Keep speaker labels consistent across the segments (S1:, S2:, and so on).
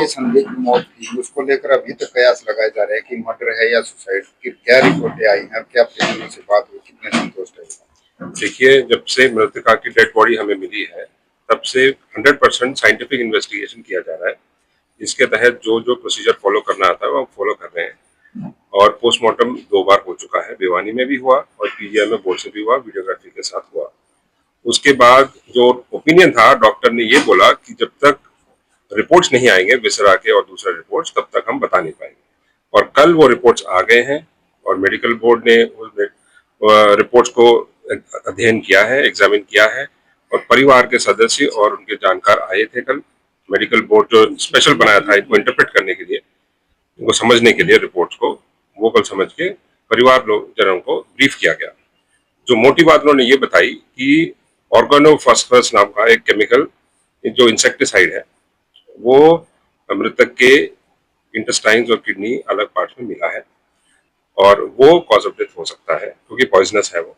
S1: की संदिग्ध मौत थी, उसको लेकर अभी तक कयास लगाए जा रहे हैं कि मर्डर है या सुसाइड की। क्या रिपोर्टें आई हैं, क्या परिजनों से बात हुई, कितने संतुष्ट है?
S2: देखिए, जब से मृतका की डेड बॉडी हमें मिली है तब से 100% साइंटिफिक इन्वेस्टिगेशन किया जा रहा है। इसके तहत जो जो प्रोसीजर फॉलो करना आता है वो हम फॉलो कर रहे हैं। और पोस्टमार्टम 2 बार हो चुका है, भिवानी में भी हुआ और पीजीआई में बोर्ड से भी हुआ, वीडियोग्राफी के साथ हुआ। उसके बाद जो ओपिनियन था, डॉक्टर ने ये बोला कि जब तक रिपोर्ट्स नहीं आएंगे विसरा के और दूसरे रिपोर्ट्स, तब तक हम बता नहीं पाएंगे। और कल वो रिपोर्ट्स आ गए हैं और मेडिकल बोर्ड ने रिपोर्ट्स को अध्ययन किया है, एग्जामिन किया है। और परिवार के सदस्य और उनके जानकार आए थे कल। मेडिकल बोर्ड जो स्पेशल बनाया था इनको इंटरप्रेट करने के लिए, इनको समझने के लिए, रिपोर्ट्स को वो कल समझ के परिवार लोग जनों को ब्रीफ किया गया। जो मोटी बात उन्होंने ये बताई कि ऑर्गेनोफॉस्फरस नाम का एक केमिकल जो इंसेक्टिसाइड है, वो मृतक के इंटेस्टाइन्स और किडनी अलग पार्ट्स में मिला है और वो कॉज ऑफ डेथ हो सकता है क्योंकि पॉइजनस है वो।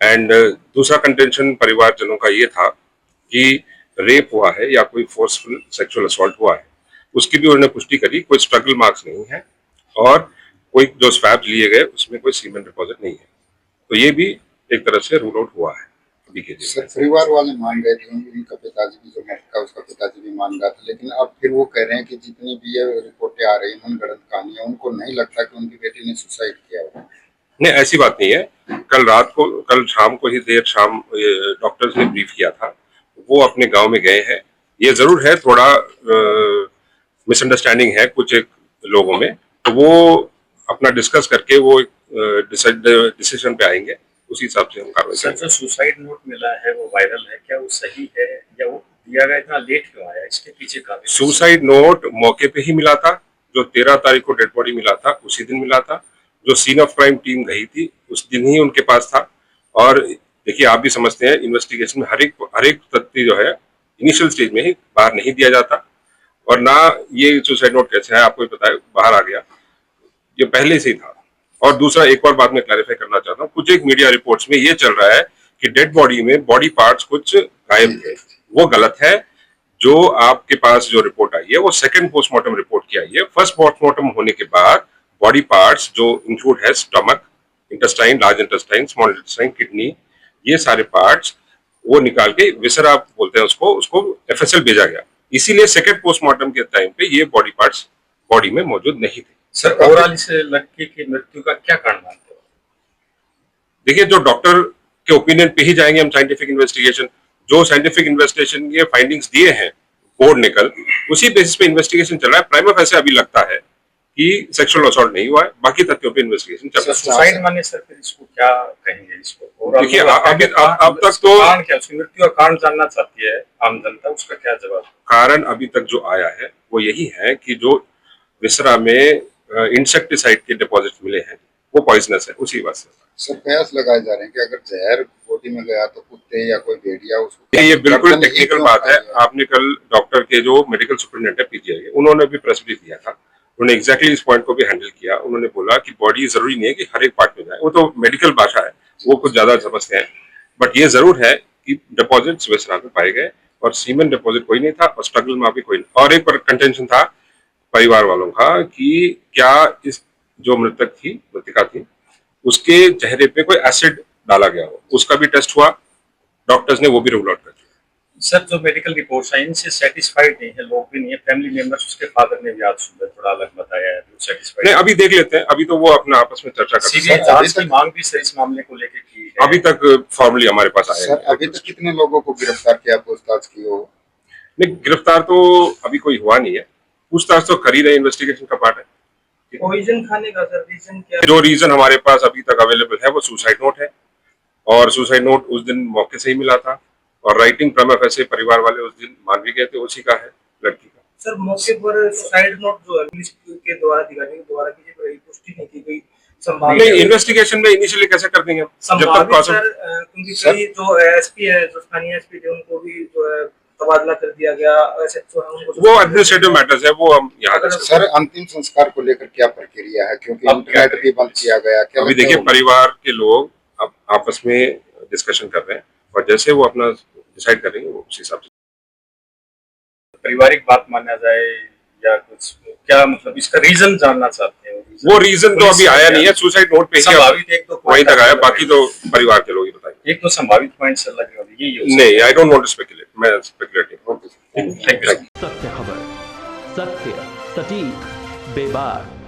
S2: एंड दूसरा कंटेंशन परिवारजनों का ये था कि रेप हुआ है या कोई फोर्सफुल सेक्सुअल असॉल्ट हुआ है, उसकी भी उन्होंने पुष्टि करी। कोई स्ट्रगल मार्क्स नहीं है और कोई जो स्वैब लिए गए उसमें कोई सीमेंट डिपॉजिट नहीं है। तो ये भी एक तरह से रूल आउट हुआ है।
S1: सर, परिवार वाले मान गए थे, उनका पिताजी भी जो मृतक उसका पिताजी भी मान रहा था, लेकिन अब फिर वो कह रहे हैं कि जितनी भी ये रिपोर्टें आ रही हैं मनगढ़ंत कहानियां, उनको नहीं लगता कि उनकी बेटी ने सुसाइड किया होगा।
S2: नहीं, ऐसी बात नहीं है। कल शाम को ही देर शाम डॉक्टर्स ने ब्रीफ किया था, वो अपने गांव में गए हैं। ये जरूर है थोड़ा मिसअंडरस्टैंडिंग है कुछ एक लोगों में, तो वो अपना डिस्कस करके वो डिसीजन पे आएंगे, उसी हिसाब से हम कार्रवाई करेंगे।
S3: जो सुसाइड नोट मिला है वो वायरल है, क्या वो सही है या वो दिया गया इतना लेट क्यों आया, इसके पीछे का?
S2: सुसाइड नोट मौके पे ही मिला था, जो 13 तारीख को डेड बॉडी मिला था उसी दिन मिला था। जो सीन ऑफ क्राइम टीम गई थी उस दिन ही उनके पास था। और देखिए, आप भी समझते हैं इन्वेस्टिगेशन में हर एक तथ्य जो है इनिशियल स्टेज में ही बाहर नहीं दिया जाता। और ना ये सुसाइड नोट कैसे है आपको पता है, बाहर आ गया, ये पहले से ही था। और दूसरा एक और बात मैं क्लैरिफाई करना चाहता हूँ, कुछ एक मीडिया रिपोर्ट्स में ये चल रहा है कि डेड बॉडी में बॉडी पार्ट्स कुछ गायब थे, वो गलत है। जो आपके पास जो रिपोर्ट आई है वो सेकंड पोस्टमार्टम रिपोर्ट की आई है। फर्स्ट पोस्टमार्टम होने के बाद बॉडी पार्ट्स जो इंक्लूड है stomach, intestine, large intestine, small intestine, kidney, ये सारे पार्ट्स वो निकाल के विसरा बोलते हैं उसको एफएसएल भेजा गया। इसीलिए सेकंड पोस्टमार्टम के टाइम पे ये बॉडी पार्ट्स बॉडी में मौजूद नहीं थे।
S3: सर, ओवरऑल इस लड़की की मृत्यु का क्या कारण मानते हो?
S2: देखिए, जो डॉक्टर के ओपिनियन पे ही जाएंगे हम। साइंटिफिक इन्वेस्टिगेशन, जो साइंटिफिक इन्वेस्टिगेशन के फाइंडिंग्स दिए हैं बोर्ड ने कल, उसी बेसिस पे इन्वेस्टिगेशन चल रहा है। प्राइमा फेसी अभी लगता है कि सेक्सुअल असॉल्ट नहीं हुआ है, बाकी तथ्यों पे इन्वेस्टिगेशन चल रहा है।
S3: सुसाइड माने सर फिर इसको क्या कहेंगे? इसको
S2: देखिए, अब तक तो
S3: कारण क्या, उसकी मृत्यु का कारण जानना चाहती है आम जनता, उसका क्या जवाब?
S2: कारण अभी तक जो आया है वो यही है कि जो विसरा में इंसेक्टिसाइड के डिपॉजिट मिले हैं वो पॉइजनस है, उसी वजह से।
S1: सर, कयास लगाए जा रहे हैं कि अगर जहर बॉडी में गया तो कुत्ते या कोई भेड़िया उसको।
S2: ये बिल्कुल टेक्निकल बात है। आपने कल डॉक्टर के जो मेडिकल सुपरिटेंडेंट है पीजीआई, उन्होंने भी प्रेस ब्रीफ दिया था, उन्होंने एग्जैक्टली इस पॉइंट को भी हैंडल किया। उन्होंने बोला कि बॉडी जरूरी नहीं है कि हर एक पार्ट में जाए, वो तो मेडिकल भाषा है, वो कुछ ज्यादा समझते हैं। बट ये जरूर है कि डिपॉजिट विसरा में पाए गए और सीमेंट डिपॉजिट कोई नहीं था और स्ट्रगल में भी कोई नहीं। और एक कंटेंशन था परिवार वालों का कि क्या इस जो मृतिका थी उसके चेहरे पे कोई एसिड डाला गया हो, उसका भी टेस्ट हुआ, डॉक्टर्स ने वो भी रूल आउट कर दिया।
S3: सर, जो मेडिकल रिपोर्ट्स हैं इनसे सेटिस्फाइड नहीं है लोग, भी नहीं है, फैमिली मेंबर्स, उसके फादर ने भी आज सुबह थोड़ा अलग बताया है, सेटिस्फाइड नहीं।
S2: अभी देख लेते हैं, अभी तो वो अपना आपस में चर्चा करते हैं।
S3: जांच की मांग भी सर इस मामले को लेकर की है।
S2: अभी तक फॉर्मली हमारे पास आया
S1: सर, अभी तक कितने लोगों को गिरफ्तार किया, पूछताछ की हो?
S2: नहीं, गिरफ्तार तो अभी कोई हुआ नहीं है, पूछताछ तो कर ही रहे, इन्वेस्टिगेशन का पार्ट है।
S3: पॉइजन खाने का सर रीजन क्या?
S2: जो रीजन हमारे पास अभी तक अवेलेबल है वो सुसाइड नोट है, और सुसाइड नोट उस दिन मौके से ही मिला था, और राइटिंग प्रमा फेसी परिवार वाले उस दिन मान भी गए थे, उसी का है लड़की का।
S3: सर, मौके पर सुसाइड नोट जो है पुलिस के द्वारा अधिकारियों के द्वारा की गई, पुष्टि नहीं की गई।
S2: नहीं, इन्वेस्टिगेशन में इनिशियली कैसे कर देंगे
S3: जब तक सर, क्योंकि कई जो एसपी है, जो स्थानीय एसपी थे, उनको भी जो है तबादला कर दिया गया,
S2: वो एडमिनिस्ट्रेटिव मैटर्स है, वो हम यहाँ।
S1: सर, अंतिम संस्कार को लेकर क्या प्रक्रिया है, क्योंकि इंटरनेट भी बंद किया गया? क्या
S2: अभी देखिए, परिवार के लोग अब आपस में डिस्कशन कर रहे हैं और जैसे वो अपना डिसाइड करेंगे वो उस हिसाब से।
S3: पारिवारिक बात माना जाए या कुछ क्या, मतलब इसका रीजन जानना चाहते हैं?
S2: वो रीजन तो अभी आया नहीं है, सुसाइड नोट पे ही
S3: संभावित एक तो
S2: वहीं तक आया, बाकी तो परिवार के लोग ही बताएंगे।
S3: एक तो संभावित पॉइंट से लग रहा है यही हो सकता है।
S2: नहीं, I don't want to speculate, मैं स्पेकुलेट नहीं।
S3: Thank you.
S4: सत्य खबर, सत्य, सटीक, बेबाक।